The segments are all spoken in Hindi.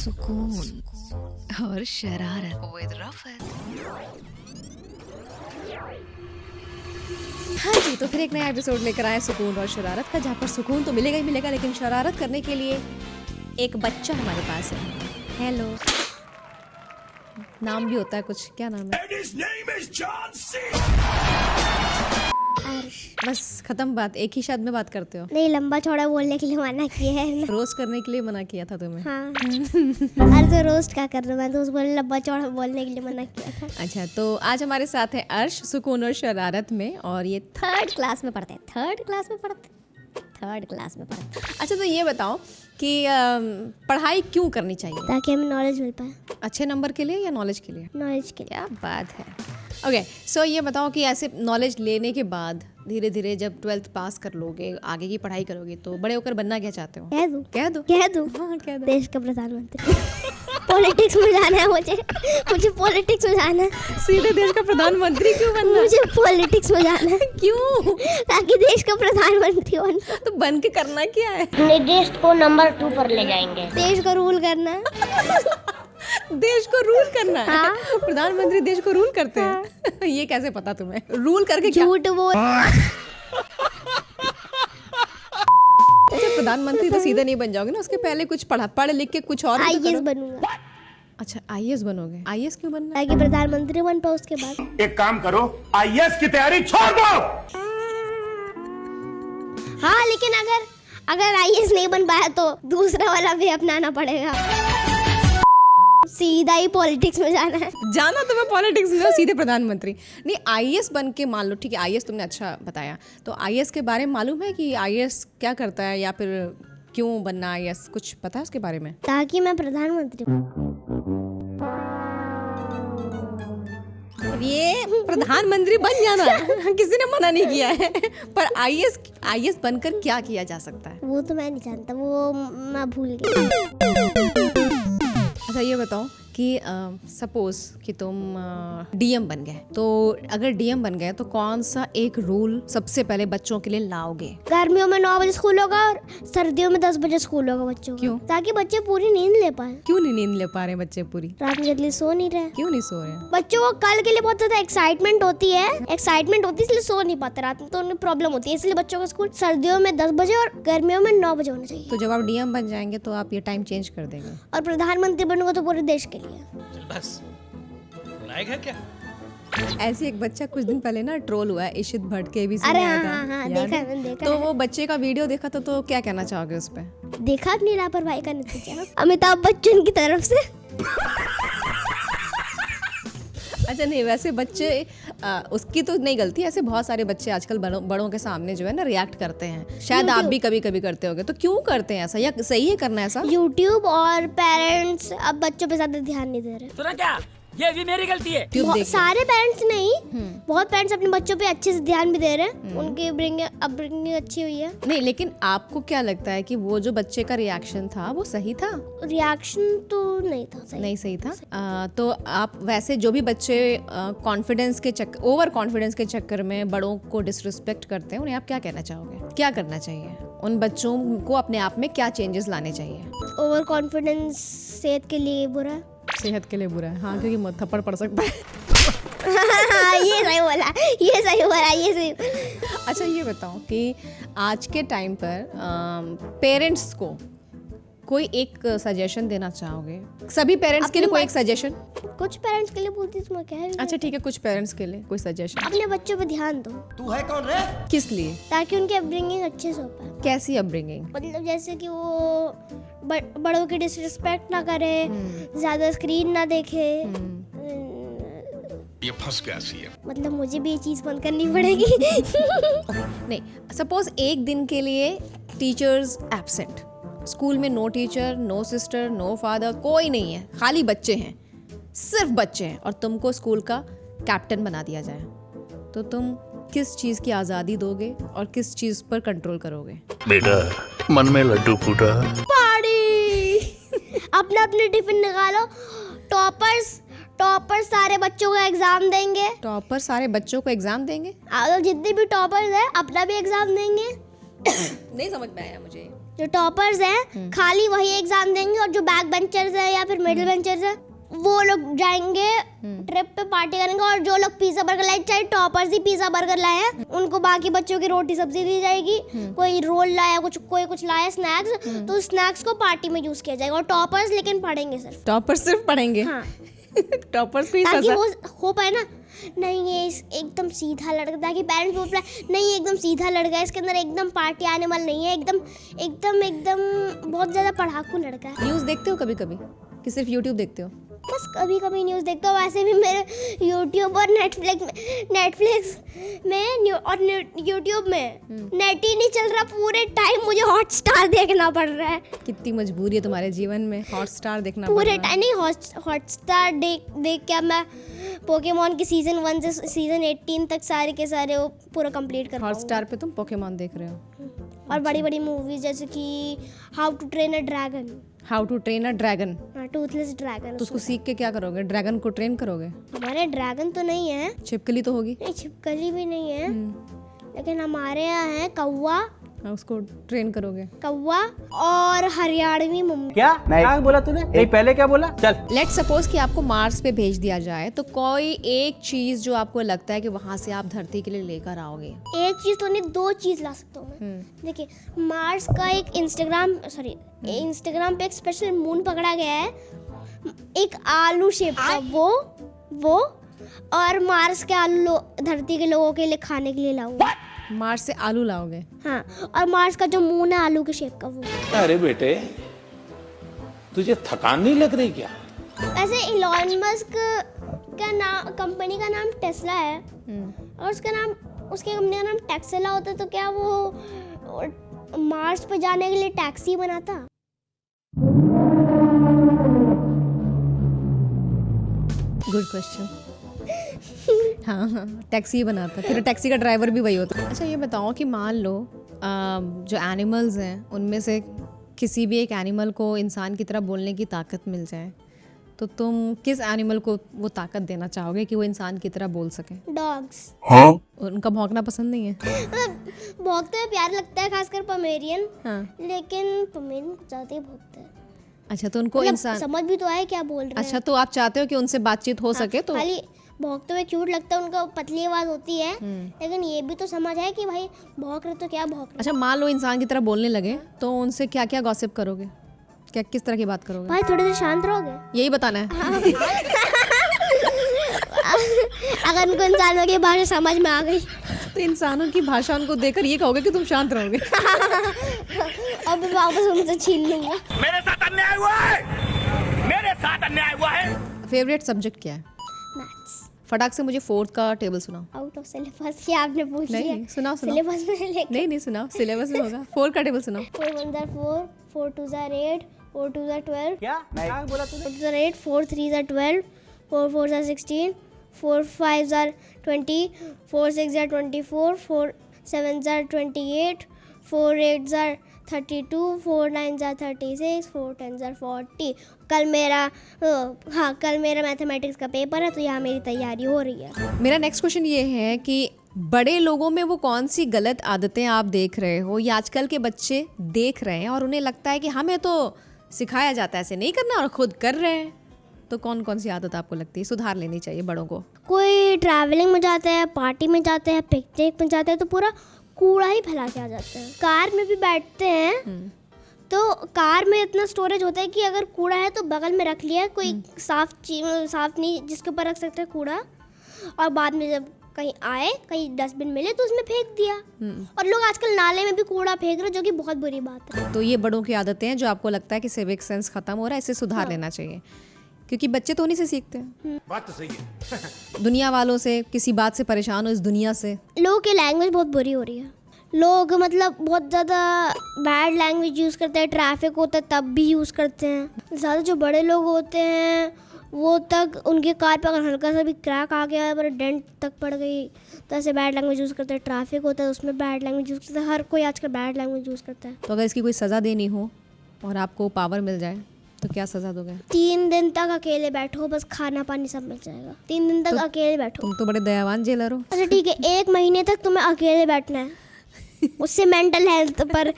सुकून और शरारत विद रफत। हाँ जी, तो फिर एक नया एपिसोड लेकर आए सुकून और शरारत का, जहाँ पर सुकून तो मिलेगा ही मिलेगा, लेकिन शरारत करने के लिए एक बच्चा हमारे पास है। हेलो, नाम भी होता है कुछ, क्या नाम है? बस खत्म बात, एक ही शब्द में बात करते हो? नहीं, लंबा चौड़ा बोलने के लिए मना किया है। रोस्ट करने के लिए मना किया था तुम्हें? हाँ। अरे तो रोस्ट क्या कर रहा हूँ मैं, तो उसको लंबा चौड़ा बोलने के लिए मना किया था। अच्छा, तो आज हमारे साथ है अर्श, सुकून और शरारत में, और ये थर्ड क्लास में पढ़ते हैं। अच्छा, तो ये बताओ कि पढ़ाई क्यों करनी चाहिए? ताकि हमें नॉलेज मिल पाए। अच्छे नंबर के लिए या नॉलेज के लिए? नॉलेज के लिए। क्या बात है। ओके, सो ये बताओ कि ऐसे नॉलेज लेने के बाद धीरे धीरे जब 12th पास कर लोगे, आगे की पढ़ाई करोगे, तो बड़े होकर बनना क्या चाहते हो? कह दूं? कह दो। हाँ, कह दो। देश का प्रधानमंत्री। पॉलिटिक्स में जाना है मुझे पॉलिटिक्स में जाना है। सीधे देश का प्रधानमंत्री क्यों बनना? मुझे पॉलिटिक्स में जाना है। क्यों? ताकि देश का प्रधानमंत्री बन। तो बन के करना क्या है? अपने देश को नंबर 2 पर ले जाएंगे। देश को रूल करना है। देश को रूल करना है? हाँ। प्रधानमंत्री देश को रूल करते हैं? ये कैसे पता तुम्हें? रूल करके क्या? झूठ बोल। अच्छा, प्रधानमंत्री तो सीधे नहीं बन जाओगे ना, उसके पहले कुछ पढ़ लिख के कुछ और भी तो IAS करो। बनूंगा। अच्छा, IAS बनोगे? IAS क्यों बनना? ताकि प्रधानमंत्री बन पाओ उसके बाद। एक काम करो, IAS की तैयारी छोड़ दो। हाँ, लेकिन अगर IAS नहीं बन पाया तो दूसरा वाला भी अपनाना पड़ेगा। सीधा ही पॉलिटिक्स में जाना है। जाना तो मैं पॉलिटिक्स में, सीधे प्रधानमंत्री नहीं। IAS बन के मान लो, ठीक है, IAS तुमने अच्छा बताया, तो IAS के बारे में मालूम है कि IAS क्या करता है, या फिर क्यों बनना IAS, कुछ पता है उसके बारे में? ताकि मैं प्रधानमंत्री ये प्रधानमंत्री बन जाना किसी ने मना नहीं किया है, पर IAS बनकर क्या किया जा सकता है? वो तो मैं नहीं जानता, वो मैं भूल गई। अच्छा, ये बताओ कि सपोज कि तुम DM बन गए, तो अगर DM बन गए तो कौन सा एक रूल सबसे पहले बच्चों के लिए लाओगे? गर्मियों में 9 बजे स्कूल होगा और सर्दियों में 10 बजे स्कूल होगा बच्चों का। क्यों? ताकि बच्चे पूरी नींद ले पाए। क्यों नहीं नींद ले पा रहे बच्चे पूरी? रात में जल्दी सो नहीं रहे। क्यों नहीं सो रहे? बच्चों को कल के लिए बहुत ज्यादा एक्साइटमेंट होती है इसलिए सो नहीं पाते रात में, तो उन्हें प्रॉब्लम होती है। इसलिए बच्चों का स्कूल सर्दियों में 10 बजे और गर्मियों में 9 बजे होना चाहिए। तो जब आप DM बन जाएंगे तो आप ये टाइम चेंज कर देंगे? और प्रधानमंत्री बनूंगा तो पूरे देश के लिए। बस बुलाएगा क्या? ऐसे एक बच्चा कुछ दिन पहले ना ट्रोल हुआ है, इशित भट्ट के भी। अरे हाँ, देखा है, मैंने देखा तो है। वो बच्चे का वीडियो देखा तो क्या कहना चाहोगे उस पे? देखा अपनी लापरवाही का नतीजा अमिताभ बच्चन की तरफ से। अच्छा, नहीं, वैसे बच्चे उसकी तो नहीं गलती, ऐसे बहुत सारे बच्चे आजकल बड़ों के सामने जो है ना रिएक्ट करते हैं। शायद आप भी कभी कभी करते होगे, तो क्यों करते हैं ऐसा, या सही है करना ऐसा? यूट्यूब और पेरेंट्स अब बच्चों पे ज्यादा ध्यान नहीं दे रहे। सुना क्या? ये भी मेरी गलती है। सारे पेरेंट्स नहीं, बहुत पेरेंट्स अपने बच्चों पे अच्छे से ध्यान भी दे रहे हैं। उनकी अपब्रिंगिंग अच्छी हुई है। नहीं, लेकिन आपको क्या लगता है कि वो जो बच्चे का रिएक्शन था वो सही था? रिएक्शन तो नहीं था सही। नहीं सही था। तो आप वैसे जो भी बच्चे ओवर कॉन्फिडेंस के चक्कर में बड़ों को डिसरिस्पेक्ट करते हैं, उन्हें आप क्या कहना चाहोगे? क्या करना चाहिए? उन बच्चों को अपने आप में क्या चेंजेस लाने चाहिए? ओवर कॉन्फिडेंस सेहत के लिए बुरा है। सेहत के लिए बुरा है, हाँ, क्योंकि थप्पड़ पड़ सकता है। ये सही बोला। अच्छा, ये बताओ कि आज के टाइम पर पेरेंट्स को कोई एक सजेशन देना चाहोगे? सभी पेरेंट्स के लिए कोई एक सजेशन? कुछ पेरेंट्स के लिए बोलती हूँ, क्या है? अच्छा, ठीक है, कुछ पेरेंट्स के लिए कोई सजेशन। अपने बच्चों पे ध्यान दो। तू है कौन रे? किस लिए? ताकि उनकी अपब्रिंगिंग अच्छे से हो पाए। कैसी अपब्रिंगिंग? मतलब जैसे कि वो बड़ों की डिसरिस्पेक्ट ना करे, ज्यादा स्क्रीन ना देखे। ये फंस गया सीएम। मतलब मुझे भी ये चीज बंद करनी पड़ेगी। नहीं, सपोज एक दिन के लिए टीचर्स एब्सेंट, स्कूल में no teacher, no sister, no father, कोई नहीं है, खाली बच्चे हैं, सिर्फ बच्चे हैं, और तुमको स्कूल का कैप्टन बना दिया जाए, तो तुम किस चीज की आजादी दोगे और किस चीज पर कंट्रोल करोगे? बेटा, मन में लड्डू फूटा। पार्टी। अपने टिफिन निकालो। टॉपर सारे बच्चों को एग्जाम देंगे। टॉपर सारे बच्चों को एग्जाम देंगे? जितने भी टॉपर्स हैं अपना भी एग्जाम देंगे। नहीं समझ में आया मुझे। जो टॉपर्स हैं खाली वही एग्जाम देंगे, और जो बैक बेंचर्स हैं या फिर मिडिल बेंचर्स हैं वो लोग जाएंगे ट्रिप पे पार्टी करेंगे, और जो लोग पिज्जा बर्गर लाए, चाहे टॉपर्स ही पिज्जा बर्गर लाए हैं, उनको बाकी बच्चों की रोटी सब्जी दी जाएगी। कोई रोल लाया, कोई कुछ लाया स्नैक्स, तो स्नैक्स को पार्टी में यूज किया जाएगा। और टॉपर्स लेकिन पढ़ेंगे सिर्फ, टॉपर्स सिर्फ पढ़ेंगे। हाँ टॉपर्स को ही ताकि सजा। वो हो पाए ना, नहीं ये एकदम सीधा लड़का, ताकि पेरेंट्स बोल पाए नहीं एकदम सीधा लड़का है, इसके अंदर एकदम पार्टी आने वाला नहीं है, एकदम एकदम एकदम बहुत ज्यादा पढ़ाकू लड़का है। न्यूज़ देखते हो कभी-कभी कि सिर्फ यूट्यूब देखते हो? बस कभी कभी न्यूज़ देखता हूँ। वैसे भी मेरे यूट्यूब और नेटफ्लिक्स में और यूट्यूब में नेट ही नहीं चल रहा, पूरे टाइम मुझे हॉटस्टार देखना पड़ रहा है। कितनी मजबूरी है तुम्हारे जीवन में, हॉटस्टार देखना पड़ पूरे रहा है। टाइम नहीं, हॉटस्टार देख के अब मैं पोकेमॉन की सीजन 1 से सीजन 18 तक सारे के सारे वो पूरा कंप्लीट कर पाऊंगा। हॉटस्टार पे तुम पोकेमॉन देख रहे हो? और बड़ी बड़ी मूवीज जैसे कि how to train a dragon, how to train a dragon. Toothless dragon. तो उसको सीख के क्या करोगे? ड्रैगन को ट्रेन करोगे? हमारे ड्रैगन तो नहीं है, छिपकली तो होगी। नहीं छिपकली भी नहीं है, लेकिन हमारे यहाँ है कौवा, हाँ, उसको ट्रेन करोगे। कौवा और हरियाणवी मुंबई। क्या क्या बोला तूने? नहीं पहले क्या बोला? चल लेट सपोज कि आपको मार्स पे भेज दिया जाए, तो कोई एक चीज जो आपको लगता है कि वहां से आप धरती के लिए लेकर आओगे। एक चीज तो नहीं, 2 चीज ला सकता हूँ मैं। देखिए मार्स का एक इंस्टाग्राम पे एक स्पेशल मून पकड़ा गया है, एक आलू शेप का, वो और मार्स के आलू धरती के लोगों के लिए खाने के लिए लाऊंगा। मार्स से आलू लाओगे? हाँ, और मार्स का जो मून है आलू के शेप का वो। अरे बेटे तुझे थकान नहीं लग रही क्या? वैसे इलॉन मस्क का नाम, कंपनी का नाम टेस्ला है, और उसके कंपनी का नाम टेक्सला होता, तो क्या वो मार्स पे जाने के लिए टैक्सी बनाता? Good question. हाँ, टैक्सी बनाता, फिर टैक्सी का ड्राइवर भी वही होता। अच्छा ये बताओ कि मान लो जो एनिमल्स हैं उनमें से किसी भी एक एनिमल को इंसान की तरह बोलने की ताकत मिल जाए, तो तुम किस एनिमल को वो ताकत देना चाहोगे कि वो इंसान की तरह बोल सके? डॉग्स। उनका भौंकना पसंद नहीं है? मतलब भौंकते हुए प्यार लगता है, खासकर पमेरियन। हाँ। लेकिन पमेरियन कुछ ज्यादा ही भौंकते हैं। अच्छा, तो उनको मतलब इंसान, समझ भी तो आए क्या बोल रहे हैं। अच्छा तो आप चाहते हो कि उनसे बातचीत हो सके? तो खाली भौंकते हुए क्यूट लगता है, उनका पतली आवाज होती है, लेकिन ये भी तो समझ है कि भाई भौंक रहे तो क्या भौंक रहे। अच्छा मान लो इंसान की तरह बोलने लगे, तो उनसे क्या क्या गॉसिप करोगे? क्या किस तरह की बात करोगे? भाई थोड़े देर शांत रहोगे? यही बताना है? अगर उनको इंसानों की भाषा समझ में आ गई तो इंसानों की भाषा उनको देकर ये कहोगे कि तुम शांत रहोगे? और मैं वापस उनसे छीन लूंगा। मेरे साथ अन्याय हुआ है, मेरे साथ अन्याय हुआ है। फेवरेट सब्जेक्ट क्या है? मैथ्स। फटाक से मुझे 4th का टेबल सुनाओ। आउट ऑफ सिलेबस क्या आपने पूछ लिया? नहीं सुनाओ। सिलेबस में लेके नहीं सुनाओ, सिलेबस में होगा। 4 का टेबल सुनाओ। 4 1 4, 4 2 8, 4 2 12, क्या बोला तूने? 4 2 8, 4 3 12, 4 4 16, 4 5 20, 4 6 24, 4 7 28, 4 8 32, 4 9 36, 4 10 40। कल मेरा मैथमेटिक्स का पेपर है, तो यहाँ मेरी तैयारी हो रही है। मेरा नेक्स्ट क्वेश्चन ये है कि बड़े लोगों में वो कौन सी गलत आदतें आप देख रहे हो या आजकल के बच्चे देख रहे हैं और उन्हें लगता है कि हमें तो सिखाया जाता है ऐसे नहीं करना और खुद कर रहे हैं, तो कौन कौन सी आदत आपको लगती है सुधार लेनी चाहिए बड़ों को? कोई ट्रैवलिंग में जाते हैं, पार्टी में जाते हैं, पिकनिक में जाते हैं, तो पूरा कूड़ा ही फैला के आ जाते हैं। कार में भी बैठते हैं तो कार में इतना स्टोरेज होता है कि अगर कूड़ा है तो बगल में रख लिया, कोई साफ नहीं जिसके ऊपर रख सकते हैं कूड़ा, और बाद में जब कहीं आए, कहीं डस्टबिन मिले तो उसमें फेंक दिया। और लोग आजकल नाले में भी कूड़ा फेंक रहे, जो कि बहुत बुरी बात है। तो ये बड़ों की आदतें हैं जो आपको लगता है कि सिविक सेंस खत्म हो रहा है, इसे सुधार लेना चाहिए, क्योंकि बच्चे तो उन्हीं से सीखते हैं। बात तो सही है। दुनिया वालों से, किसी बात से परेशान हो इस दुनिया से। लोगों की लैंग्वेज बहुत बुरी हो रही है। लोग मतलब बहुत ज़्यादा बैड लैंग्वेज यूज़ करते हैं, ट्रैफिक होता है तब भी यूज़ करते हैं। ज़्यादा जो बड़े लोग होते हैं वो तक उनके कार पर अगर हल्का सा भी क्रैक आ गया पर डेंट तक पड़ गई तो ऐसे बैड लैंग्वेज यूज़ करते हैं। ट्रैफिक होता है उसमें बैड लैंग्वेज यूज़ करते हैं। हर कोई आजकल बैड लैंग्वेज यूज़ करता है। तो अगर इसकी कोई सज़ा देनी हो और आपको पावर मिल जाए तो क्या सज़ा दोगे? 3 दिन तक अकेले बैठो, बस खाना पानी सब मिल जाएगा। 3 दिन तक अकेले बैठो। तुम तो बड़े दयावान जेलर हो। अच्छा ठीक है, 1 महीने तक तुम्हें अकेले बैठना है। उससे मेंटल हेल्थ पर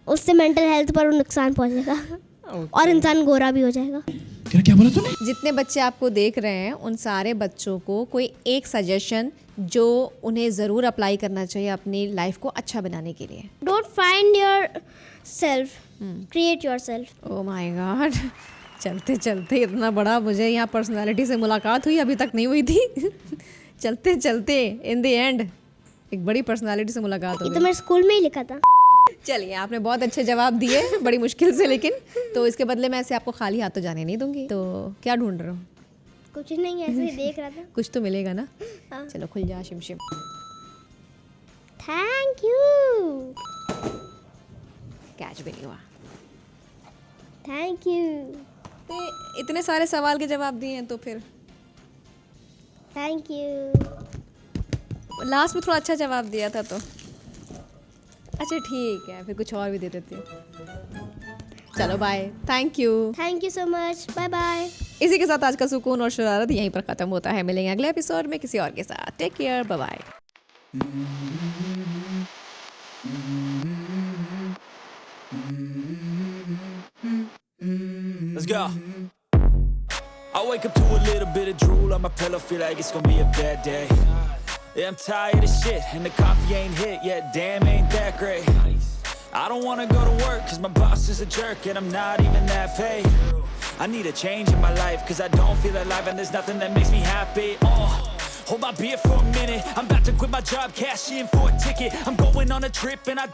उससे मेंटल हेल्थ पर नुकसान पहुंचेगा और इंसान गोरा भी हो जाएगा। जितने बच्चे आपको देख रहे हैं उन सारे बच्चों को कोई एक सजेशन जो उन्हें ज़रूर अप्लाई करना चाहिए अपनी लाइफ को अच्छा बनाने के लिए। Don't find your self, create your self. Oh my God, चलते चलते इतना बड़ा मुझे यहाँ पर्सनालिटी से मुलाकात हुई, अभी तक नहीं हुई थी। चलते चलते इन द एंड एक बड़ी पर्सनालिटी से मुलाकात हो ये तो गई। मैं स्कूल में ही लिखा था। चलिए, आपने बहुत अच्छे जवाब दिए बड़ी मुश्किल से, लेकिन तो इसके बदले मैं ऐसे आपको खाली हाथ तो जाने नहीं दूंगी। तो क्या ढूंढ रहे हो? कुछ नहीं, ऐसे ही देख रहा था। कुछ तो मिलेगा ना? हाँ। चलो खुल जा शिमशिम। थैंक यू, कैच भी नहीं हुआ। थैंक यू, तो इतने सारे सवाल के जवाब दिए हैं तो फिर थैंक यू। लास्ट में थोड़ा अच्छा जवाब दिया था तो अच्छा ठीक है, फिर कुछ और भी दे देती हूँ। चलो bye, thank you. Thank you so much, bye bye. इसी के साथ आज का सुकून और शरारत यहीं पर ख़त्म होता है। मिलेंगे अगले एपिसोड में किसी और के साथ। Take care, bye bye. Let's go. I wake up to a little bit of drool on my pillow, feel like it's gonna be a bad day. Yeah, I'm tired of shit, and the coffee ain't hit yet, damn ain't that great. I don't wanna go to work, cause my boss is a jerk, and I'm not even that paid. I need a change in my life, cause I don't feel alive, and there's nothing that makes me happy. Hold my beer for a minute, I'm about to quit my job, cash in for a ticket. I'm going on a trip, and I don't